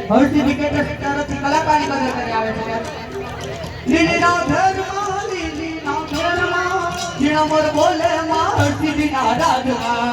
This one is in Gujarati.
હર્ષિદી કેટરથી કલાકારની કદર કરી આવે છે લીલીના ઘરમાં જીણા મોર બોલે માં હર્ષિદીના રાજમાં